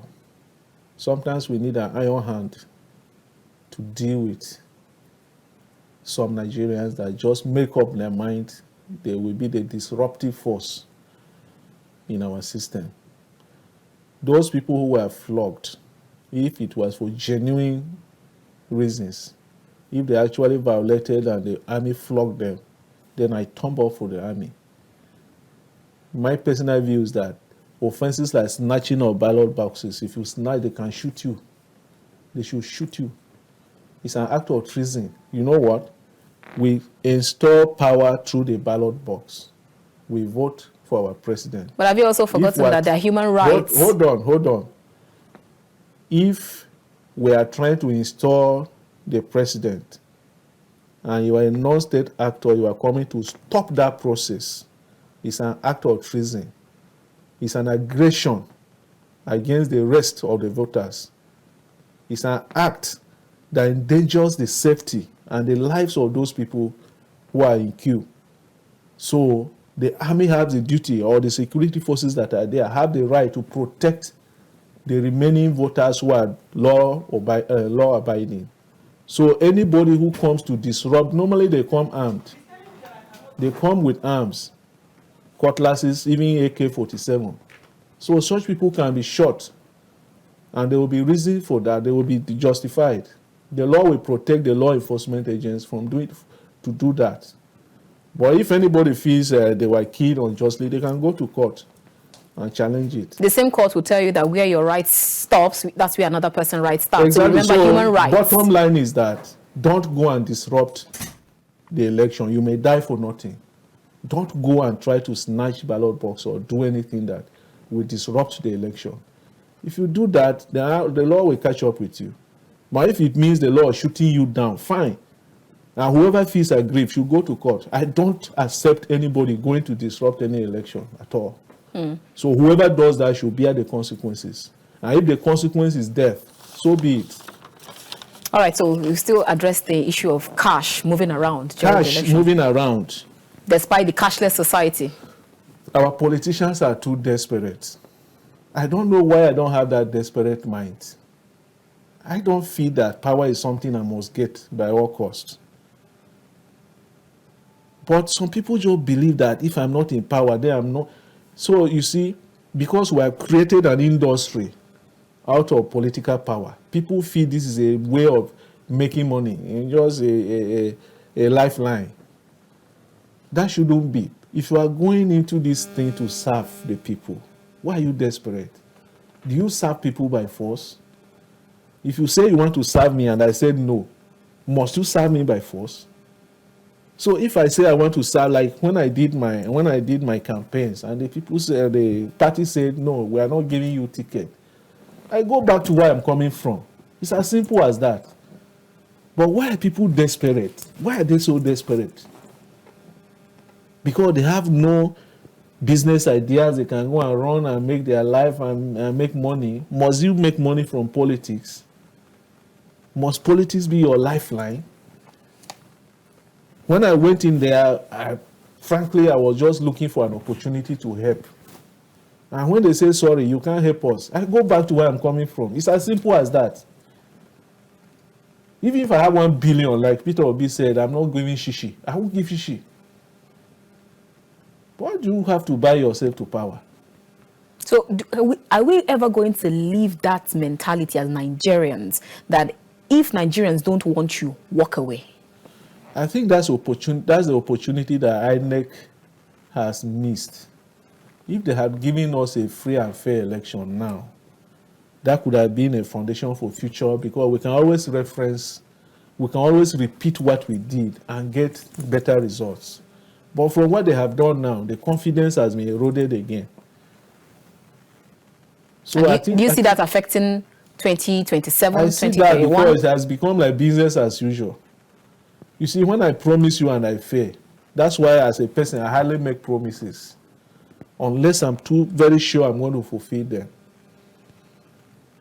sometimes we need an iron hand to deal with some Nigerians that just make up their mind they will be the disruptive force in our system. Those people who were flogged, if it was for genuine reasons, if they actually violated and the army flogged them, then I tumble for the army. My personal view is that offenses like snatching of ballot boxes, if you snatch, they can shoot you. They should shoot you. It's an act of treason. You know what? We install power through the ballot box. We vote for our president. But have you also forgotten that there are human rights? Hold on. If we are trying to install the president and you are a non-state actor, you are coming to stop that process, it's an act of treason. It's an aggression against the rest of the voters. It's an act that endangers the safety and the lives of those people who are in queue. So the army has the duty, or the security forces that are there have the right to protect the remaining voters who are law-abiding. So anybody who comes to disrupt, normally they come armed. They come with arms, cutlasses, even AK-47. So such people can be shot And there will be reason for that. They will be justified. The law will protect the law enforcement agents from to do that. But if anybody feels they were killed unjustly, they can go to court and challenge it. The same court will tell you that where your right stops, that's where another person's right starts. Exactly. So remember human rights. Bottom line is that don't go and disrupt the election. You may die for nothing. Don't go and try to snatch ballot box or do anything that will disrupt the election. If you do that, the law will catch up with you. But if it means the law is shooting you down, fine. And whoever feels aggrieved should go to court. I don't accept anybody going to disrupt any election at all. So whoever does that should bear the consequences. And if the consequence is death, so be it. All right, so we still address the issue of cash moving around during the Cash election, moving around. despite the cashless society. Our politicians are too desperate. I don't know why I don't have that desperate mind. I don't feel that power is something I must get by all costs. But some people just believe that if I'm not in power, then I'm not. So you see, because we have created an industry out of political power, people feel this is a way of making money, and just a lifeline. That shouldn't be. If you are going into this thing to serve the people, why are you desperate? Do you serve people by force? If you say you want to serve me and I said no, must you serve me by force? So if I say I want to serve, like when I did my campaigns and the people said, the party said no, we are not giving you ticket, I go back to where I'm coming from. It's as simple as that. But why are people desperate? Why are they so desperate? Because they have no business ideas. They can go and run and make their life and make money. Must you make money from politics? Must politics be your lifeline? When I went in there, frankly, I was just looking for an opportunity to help. And when they say, sorry, you can't help us, I go back to where I'm coming from. It's as simple as that. Even if I have 1 billion, like Peter Obi said, I'm not giving shishi. I won't give shishi. Why do you have to buy yourself to power? So are we ever going to leave that mentality as Nigerians, that if Nigerians don't want you, walk away? I think that's the opportunity that INEC has missed. If they had given us a free and fair election now, that could have been a foundation for future, because we can always repeat what we did and get better results. But from what they have done now, the confidence has been eroded again. So do you see that affecting 2027, I see that 2021? because it has become like business as usual. You see, when I promise you and I fail, that's why as a person I hardly make promises, unless I'm too very sure I'm going to fulfill them.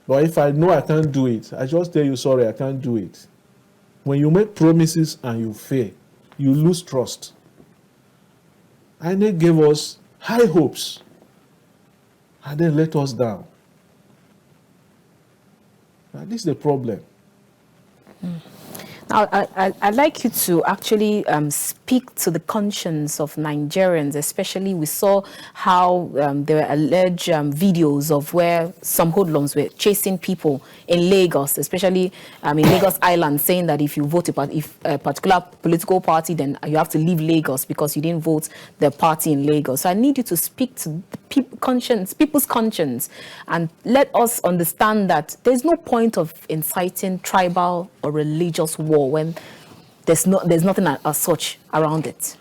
But if I know I can't do it, I just tell you, sorry, I can't do it. When you make promises and you fail, you lose trust. And they gave us high hopes and then let us down. Now, this is the problem. Now, I'd like you to actually speak to the conscience of Nigerians, especially we saw how there were alleged videos of where some hoodlums were chasing people in Lagos, especially in Lagos Island, saying that if you vote if a particular political party, then you have to leave Lagos because you didn't vote the party in Lagos. So I need you to speak to people's conscience, and let us understand that there's no point of inciting tribal or religious war when there's nothing as such around it.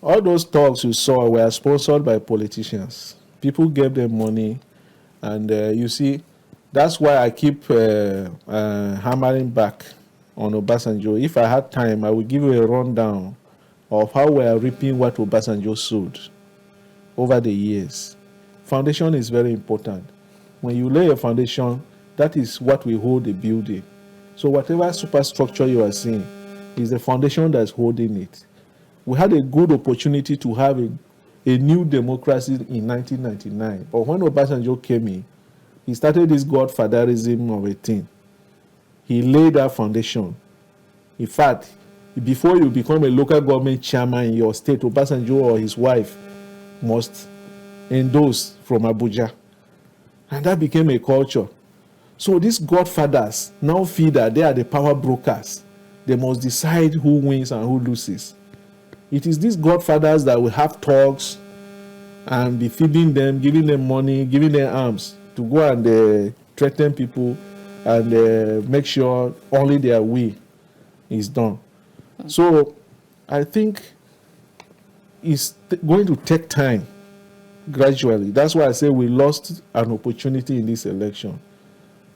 All those talks you saw were sponsored by politicians. People gave them money, and you see, that's why I keep hammering back on Obasanjo. If I had time, I would give you a rundown of how we are reaping what Obasanjo sowed over the years. Foundation is very important. When you lay a foundation, that is what will hold the building. So whatever superstructure you are seeing is the foundation that's holding it. We had a good opportunity to have a new democracy in 1999. But when Obasanjo came in, he started this godfatherism of a thing. He laid that foundation. In fact, before you become a local government chairman in your state, Obasanjo or his wife must endorse from Abuja. And that became a culture. So these godfathers now feel that they are the power brokers. They must decide who wins and who loses. It is these godfathers that will have talks and be feeding them, giving them money, giving them arms to go and threaten people and make sure only their will is done. So I think it's going to take time gradually. That's why I say we lost an opportunity in this election.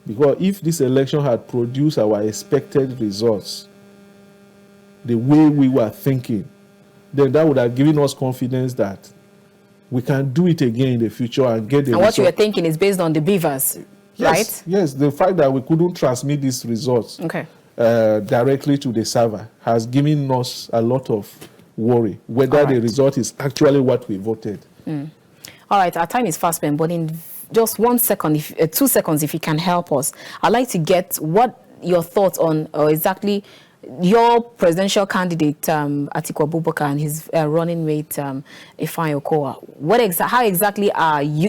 Because if this election had produced our expected results, the way we were thinking, then that would have given us confidence that we can do it again in the future and get the And result. what you were thinking is based on the beavers, Yes, right? yes, the fact that we couldn't transmit these results directly to the server has given us a lot of worry, whether the result is actually what we voted. All right, our time is fast spent, but in just 1 second, 2 seconds, if you can help us, I'd like to get what your thoughts on exactly your presidential candidate, Atiku Abubakar, and his running mate, Ifeanyi Okowa. How exactly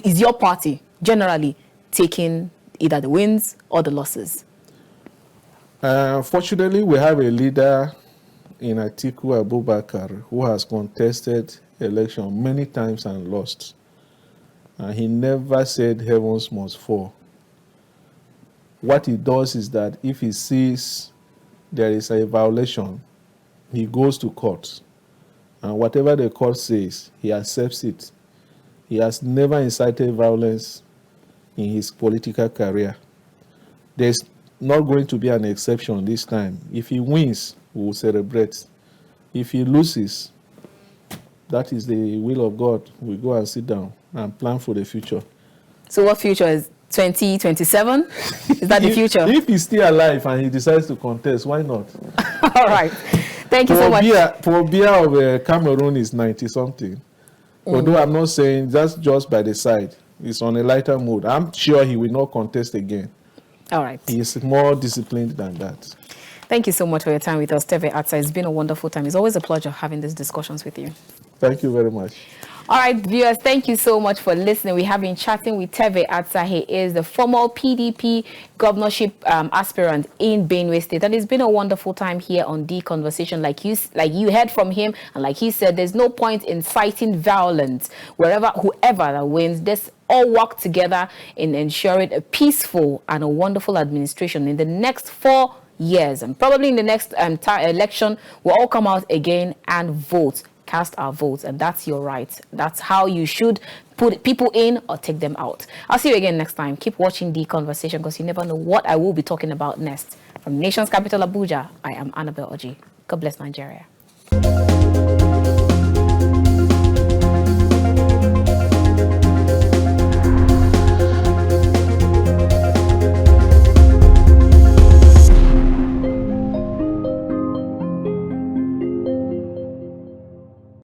is your party generally taking either the wins or the losses? Fortunately, we have a leader in Atiku Abubakar who has contested election many times and lost. He never said heavens must fall. What he does is that if he sees there is a violation, he goes to court. And whatever the court says, he accepts it. He has never incited violence in his political career. There's not going to be an exception this time. If he wins, we will celebrate. If he loses, that is the will of God. We go and sit down and plan for the future. So what future is 2027? Is that the future? If he's still alive and he decides to contest, why not? All right. Thank you so much. Paul Biya of Cameroon is 90-something. Although I'm not saying that's just by the side. It's on a lighter mood. I'm sure he will not contest again. All right. He is more disciplined than that. Thank you so much for your time with us, Terver Atsar. It's been a wonderful time. It's always a pleasure having these discussions with you. Thank you very much. All right, viewers, thank you so much for listening. We have been chatting with Terver Atsar. He is the former PDP governorship aspirant in Benue State. And it's been a wonderful time here on The Conversation. Like you heard from him, and like he said, there's no point in inciting violence. Whoever that wins, let's all work together in ensuring a peaceful and a wonderful administration in the next 4 years. And probably in the next election, we'll all come out again and vote. Cast our votes, and that's your right. That's how you should put people in or take them out. I'll see you again next time. Keep watching The Conversation, because you never know what I will be talking about next. From nation's capital, Abuja, I am Annabelle Oji. God bless Nigeria.